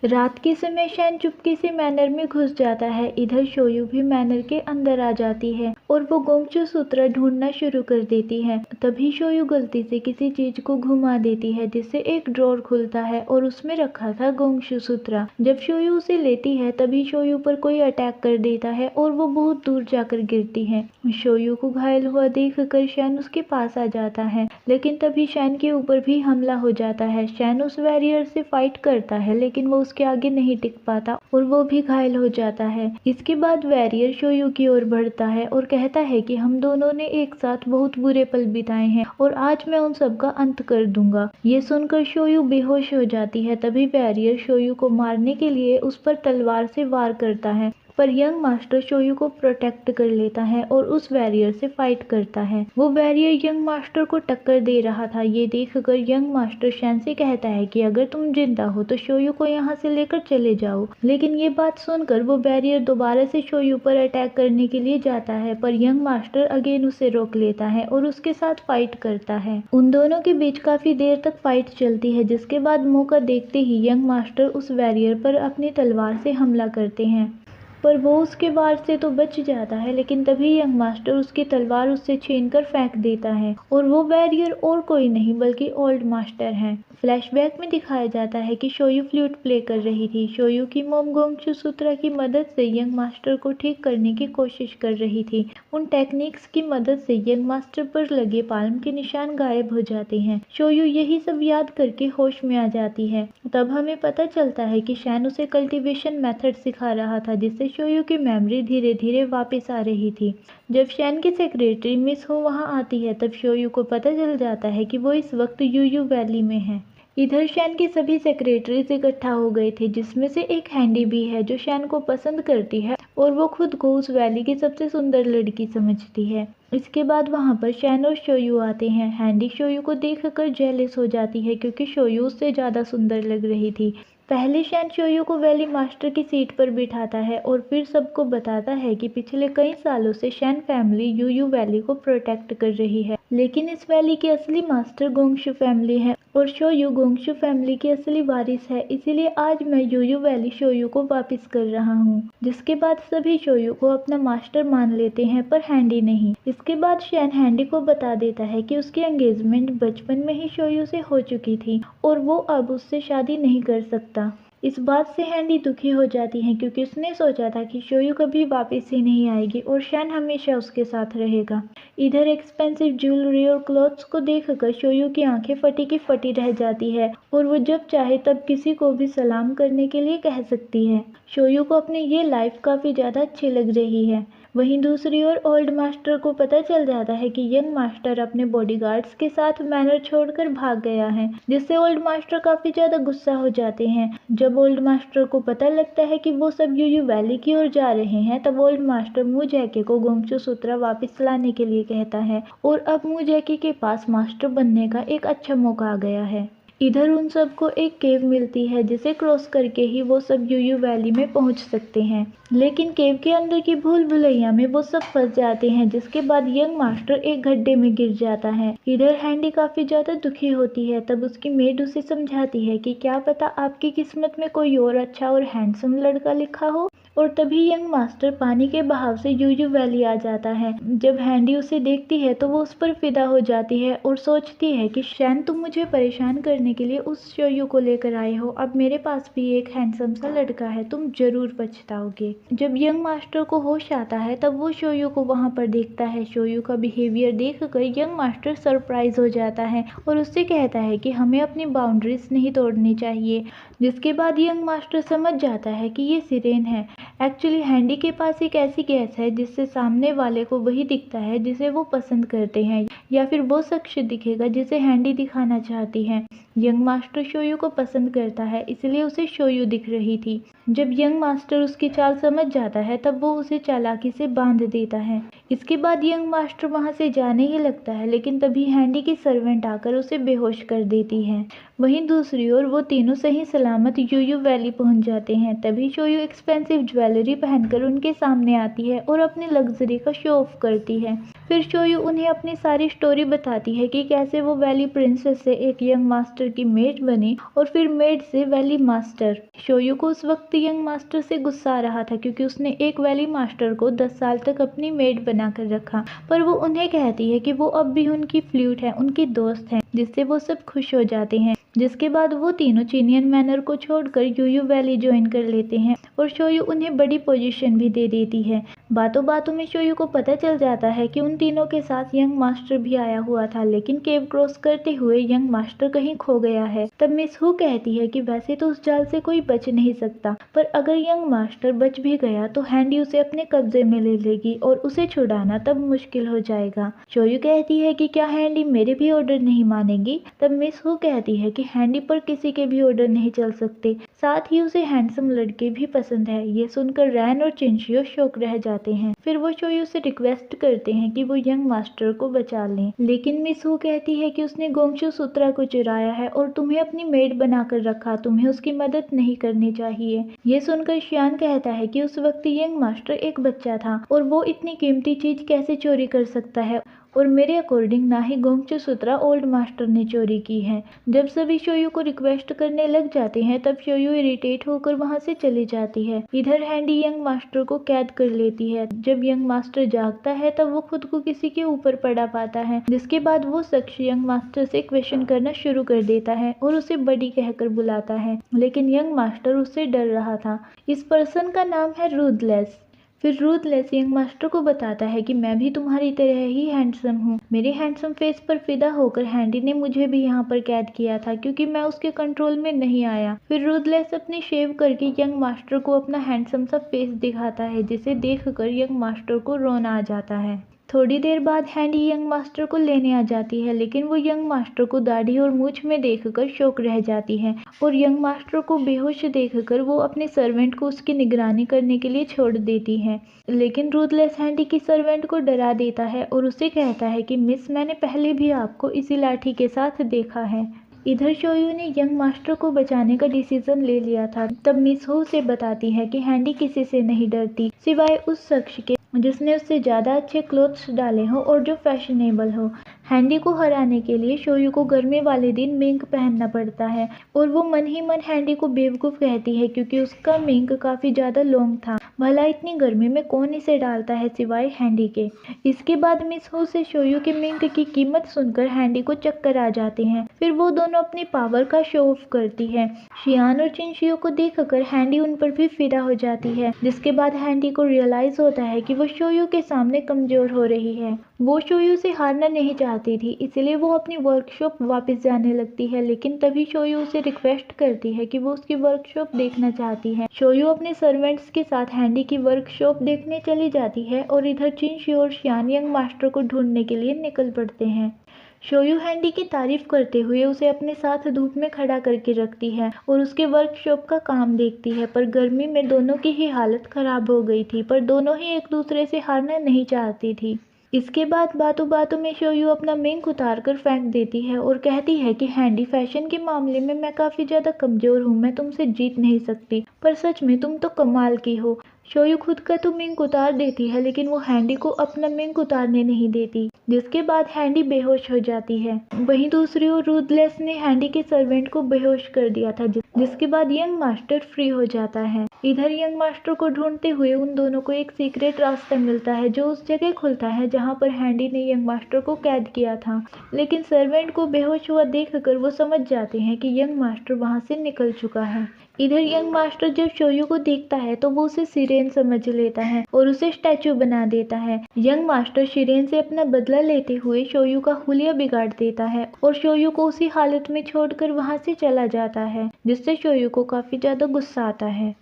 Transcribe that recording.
रात के समय शैन चुपके से मैनर में घुस जाता है। इधर शोयू भी मैनर के अंदर आ जाती है और वो गोंगचू सूत्र ढूंढना शुरू कर देती है। तभी शोयू गलती से किसी चीज को घुमा देती है जिससे एक ड्रॉर खुलता है और उसमें रखा था गोंगचू सूत्र। जब शोयू उसे लेती है तभी शोयू पर कोई अटैक कर देता है और वो बहुत दूर जाकर गिरती है। शोयू को घायल हुआ देख कर शैन उसके पास आ जाता है, लेकिन तभी शैन के ऊपर भी हमला हो जाता है। शैन उस वॉरियर से फाइट करता है लेकिन वो उसके आगे नहीं टिक पाता और वो भी घायल हो जाता है। इसके बाद वॉरियर शोयू की ओर बढ़ता है और कहता है कि हम दोनों ने एक साथ बहुत बुरे पल बिताए हैं और आज मैं उन सब का अंत कर दूंगा। ये सुनकर शोयू बेहोश हो जाती है। तभी वॉरियर शोयू को मारने के लिए उस पर तलवार से वार करता है, पर यंग मास्टर शोयू को प्रोटेक्ट कर लेता है और उस वॉरियर से फाइट करता है। वो वॉरियर यंग मास्टर को टक्कर दे रहा था। ये देखकर यंग मास्टर शैन से कहता है कि अगर तुम जिंदा हो तो शोयू को यहाँ से लेकर चले जाओ। लेकिन ये बात सुनकर वो वॉरियर दोबारा से शोयू पर अटैक करने के लिए जाता है, पर यंग मास्टर अगेन उसे रोक लेता है और उसके साथ फाइट करता है। उन दोनों के बीच काफी देर तक फाइट चलती है, जिसके बाद मौका देखते ही यंग मास्टर उस वॉरियर पर अपनी तलवार से हमला करते हैं, पर वो उसके वार से तो बच जाता है। लेकिन तभी यंग मास्टर उसकी तलवार उससे छीनकर फेंक देता है और वो वॉरियर और कोई नहीं बल्कि ओल्ड मास्टर है। फ्लैशबैक में दिखाया जाता है कि शोयू फ्लूट प्ले कर रही थी। शोयू की मॉम गोंगचू सूत्रा की मदद से यंग मास्टर को ठीक करने की कोशिश कर रही थी। उन टेक्निक्स की मदद से यंग मास्टर पर लगे पाल्म के निशान गायब हो जाते हैं। शोयू यही सब याद करके होश में आ जाती है। तब हमें पता चलता है कि शैन उसे कल्टीवेशन मेथड सिखा रहा था, जिससे शोयू की मेमोरी धीरे धीरे वापस आ रही थी। जब शैन की सेक्रेटरी मिस हो वहां आती है तब शोयू को पता चल जाता है कि वो इस वक्त यूयू वैली में है। इधर शैन के सभी सेक्रेटरीज इकट्ठा हो गए थे, जिसमें से एक हैंडी भी है जो शैन को पसंद करती है और वो खुद को उस वैली की सबसे सुंदर लड़की समझती है। इसके बाद वहां पर शैन और शोयू आते हैं। हैंडी शोयू को देखकर जेलस हो जाती है क्योंकि शोयू उससे ज्यादा सुंदर लग रही थी। पहले शैन शोयू को वैली मास्टर की सीट पर बिठाता है और फिर सबको बताता है कि पिछले कई सालों से शैन फैमिली यूयू वैली को प्रोटेक्ट कर रही है, लेकिन इस वैली की असली मास्टर गोंगशू फैमिली है और शोयू गोंगशू फैमिली की असली वारिस है। इसीलिए आज मैं यूयू वैली शोयू को वापस कर रहा हूँ। जिसके बाद सभी शोयू को अपना मास्टर मान लेते हैं, पर हैंडी नहीं। इसके बाद शैन हैंडी को बता देता है कि उसकी एंगेजमेंट बचपन में ही शोयू से हो चुकी थी और वो अब उससे शादी नहीं कर सकता। इस बात से हैंडी दुखी हो जाती है क्योंकि उसने सोचा था कि शोयू कभी वापस ही नहीं आएगी और शैन हमेशा उसके साथ रहेगा। इधर एक्सपेंसिव ज्वेलरी और क्लॉथ्स को देखकर शोयू की आंखें फटी की फटी रह जाती है और वो जब चाहे तब किसी को भी सलाम करने के लिए कह सकती है। शोयू को अपनी ये लाइफ काफी ज्यादा अच्छी लग रही है। वहीं दूसरी ओर ओल्ड मास्टर को पता चल जाता है कि यंग मास्टर अपने बॉडीगार्ड्स के साथ मैनर छोड़कर भाग गया है, जिससे ओल्ड मास्टर काफी ज्यादा गुस्सा हो जाते हैं। जब ओल्ड मास्टर को पता लगता है कि वो सब यूयू वैली की ओर जा रहे हैं, तब ओल्ड मास्टर मू जैके को गोंगचू सूत्रा वापस लाने के लिए कहता है और अब मू जैके के पास मास्टर बनने का एक अच्छा मौका आ गया है। इधर उन सबको एक केव मिलती है जिसे क्रॉस करके ही वो सब यूयू वैली में पहुंच सकते हैं, लेकिन केव के अंदर की भूल भुलैया में वो सब फंस जाते हैं, जिसके बाद यंग मास्टर एक गड्ढे में गिर जाता है। इधर हैंडी काफी ज्यादा दुखी होती है। तब उसकी मेड उसे समझाती है कि क्या पता आपकी किस्मत में कोई और अच्छा और हैंडसम लड़का लिखा हो, और तभी यंग मास्टर पानी के बहाव से यूयू वैली आ जाता है। जब हैंडी उसे देखती है तो वो उस पर फिदा हो जाती है और सोचती है कि शैन तुम मुझे परेशान करने के लिए उस शोयू को लेकर आए हो, अब मेरे पास भी एक हैंडसम सा लड़का है, तुम जरूर पछताओगे। जब यंग मास्टर को होश आता है तब वो शोयू को वहां पर देखता है। शोयू का बिहेवियर देखकर यंग मास्टर सरप्राइज हो जाता है और उससे कहता है कि हमें अपनी बाउंड्रीज नहीं तोड़नी चाहिए। जिसके बाद यंग मास्टर समझ जाता है कि ये सिरेन है। एक्चुअली हैंडी के पास एक ऐसी गैस है जिससे सामने वाले को वही दिखता है जिसे वो पसंद करते हैं, या फिर वो शख्स दिखेगा जिसे हैंडी दिखाना चाहती है। यंग मास्टर शोयू को पसंद करता है, इसलिए उसे शोयू दिख रही थी। जब यंग मास्टर उसकी चाल समझ जाता है तब वो उसे चालाकी से बांध देता है। इसके बाद यंग मास्टर वहां से जाने ही लगता है, लेकिन तभी हैंडी की सर्वेंट आकर उसे बेहोश कर देती है। वहीं दूसरी ओर वो तीनों सही सलामत यूयू वैली पहुंच जाते हैं। तभी शोयू एक्सपेंसिव ज्वेलरी पहनकर उनके सामने आती है और अपनी लग्जरी का शो ऑफ करती है। फिर शोयू उन्हें अपनी सारी स्टोरी बताती है कि कैसे वो वैली प्रिंसेस से एक यंग मास्टर की मेड बनी और फिर मेड से वैली मास्टर। शोयू को उस वक्त यंग मास्टर से गुस्सा आ रहा था क्योंकि उसने एक वैली मास्टर को 10 साल तक अपनी मेड बनाकर रखा, पर वो उन्हें कहती है कि वो अब भी उनकी फ्लूट है, उनकी दोस्त है, जिससे वो सब खुश हो जाते हैं। जिसके बाद वो तीनों चिनियन मैनर को छोड़कर यूयू वैली ज्वाइन कर लेते हैं और शोयू उन्हें बड़ी पोजीशन भी दे देती है। बातों बातों में शोयू को पता चल जाता है कि उन तीनों के साथ यंग मास्टर भी आया हुआ था, लेकिन केव क्रॉस करते हुए यंग मास्टर कहीं खो गया है। तब मिस हू कहती है कि वैसे तो उस जाल से कोई बच नहीं सकता, पर अगर यंग मास्टर बच भी गया तो हैंडी उसे अपने कब्जे में ले लेगी और उसे छुड़ाना तब मुश्किल हो जाएगा। शोयू कहती है कि क्या हैंडी मेरे भी ऑर्डर नहीं मानेगी? तब मिस हू कहती है कि हैंडी पर किसी के भी ऑर्डर नहीं चल सकते, साथ ही उसे हैंडसम लड़के भी पसंद है। ये सुनकर रैन और चिंशियो शौक रह जाते हैं। फिर वो शोयू से रिक्वेस्ट करते हैं कि वो यंग मास्टर को बचा लें, लेकिन मिस हू कहती है कि उसने गोंगशू सूत्रा को चुराया है और तुम्हें अपनी मेड बनाकर रखा, तुम्हें उसकी मदद नहीं करनी चाहिए। ये सुनकर शियान कहता है कि उस वक्त यंग मास्टर एक बच्चा था और वो इतनी कीमती चीज कैसे चोरी कर सकता है, और मेरे अकॉर्डिंग ना ही गोंगशू सूत्रा ओल्ड मास्टर ने चोरी की है। जब सभी शोयू को रिक्वेस्ट करने लग जाते हैं तब शोयू इरिटेट होकर वहां से चली जाती है। इधर हैंडी यंग मास्टर को कैद कर लेती है। जब यंग मास्टर जागता है तब वो खुद को किसी के ऊपर पड़ा पाता है, जिसके बाद वो शख्स यंग मास्टर से क्वेश्चन करना शुरू कर देता है और उसे बड़ी कहकर बुलाता है, लेकिन यंग मास्टर उससे डर रहा था। इस पर्सन का नाम है रूथलेस। फिर रूथलेस यंग मास्टर को बताता है कि मैं भी तुम्हारी तरह ही हैंडसम हूँ। मेरे हैंडसम फेस पर फिदा होकर हैंडी ने मुझे भी यहाँ पर कैद किया था क्योंकि मैं उसके कंट्रोल में नहीं आया। फिर रूथलेस अपनी शेव करके यंग मास्टर को अपना हैंडसम सा फेस दिखाता है, जिसे देखकर यंग मास्टर को रोना आ जाता है। थोड़ी देर बाद हैंडी यंग मास्टर को लेने आ जाती है, लेकिन वो यंग मास्टर को दाढ़ी और मूछ में देखकर शौक रह जाती है और यंग मास्टर को बेहोश देखकर वो अपने सर्वेंट को उसकी निगरानी करने के लिए छोड़ देती है। लेकिन रूथलेस हैंडी की सर्वेंट को डरा देता है और उसे कहता है कि मिस, मैंने पहले भी आपको इसी लाठी के साथ देखा है। इधर शोयू ने यंग मास्टर को बचाने का डिसीजन ले लिया था। तब मिस हू से बताती है कि हैंडी किसी से नहीं डरती सिवाय उस शख्स के जिसने उससे ज्यादा अच्छे क्लोथ्स डाले हो और जो फैशनेबल हो। हैंडी को हराने के लिए शोयू को गर्मी वाले दिन मिंक पहनना पड़ता है और वो मन ही मन हैंडी को बेवकूफ़ कहती है क्योंकि उसका मिंक काफ़ी ज़्यादा लॉन्ग था। भला इतनी गर्मी में कौन इसे डालता है सिवाय हैंडी के। इसके बाद मिस हू से शोयू के मिंक की कीमत सुनकर हैंडी को चक्कर आ जाते हैं। फिर वो दोनों अपनी पावर का शो ऑफ करती है। शियान और चिंशियो को देखकर हैंडी उन पर भी फिदा हो जाती है, जिसके बाद हैंडी को रियलाइज होता है कि वो शोयू के सामने कमजोर हो रही है। वो शोयू से हारना नहीं चाहती थी, इसलिए वो अपनी वर्कशॉप वापस जाने लगती है, लेकिन तभी शोयू उसे रिक्वेस्ट करती है कि वो उसकी वर्कशॉप देखना चाहती है। शोयू अपने सर्वेंट्स के साथ हैंडी की वर्कशॉप देखने चली जाती है और इधर चिंशियो और शियान यंग मास्टर को ढूंढने के लिए निकल पड़ते हैं। शोयू हैंडी की तारीफ करते हुए उसे अपने साथ धूप में खड़ा करके रखती है और उसके वर्कशॉप का काम देखती है, पर गर्मी में दोनों की ही हालत खराब हो गई थी, पर दोनों ही एक दूसरे से हारना नहीं चाहती थी। इसके बाद बातों बातों में शोयू अपना मिंक उतार कर फेंक देती है और कहती है कि हैंडी, फैशन के मामले में मैं काफ़ी ज़्यादा कमज़ोर हूँ, मैं तुमसे जीत नहीं सकती, पर सच में तुम तो कमाल की हो। शोयू खुद का तो मिंक उतार देती है, लेकिन वो हैंडी को अपना मिंक उतारने नहीं देती, जिसके बाद हैंडी बेहोश हो जाती है। वहीं दूसरी ओर रूथलेस ने हैंडी के सर्वेंट को बेहोश कर दिया था, जिसके बाद यंग मास्टर फ्री हो जाता है। इधर यंग मास्टर को ढूंढते हुए उन दोनों को एक सीक्रेट रास्ता मिलता है जो उस जगह खुलता है जहाँ पर हैंडी ने यंग मास्टर को कैद किया था, लेकिन सर्वेंट को बेहोश हुआ देखकर वो समझ जाते हैं कि यंग मास्टर वहाँ से निकल चुका है। इधर यंग मास्टर जब शोयू को देखता है तो वो उसे सिरेन समझ लेता है और उसे स्टैचू बना देता है। यंग मास्टर सिरेन से अपना बदला लेते हुए शोयू का हुलिया बिगाड़ देता है और शोयू को उसी हालत में छोड़कर वहाँ से चला जाता है, जिससे शोयू को काफी ज्यादा गुस्सा आता है।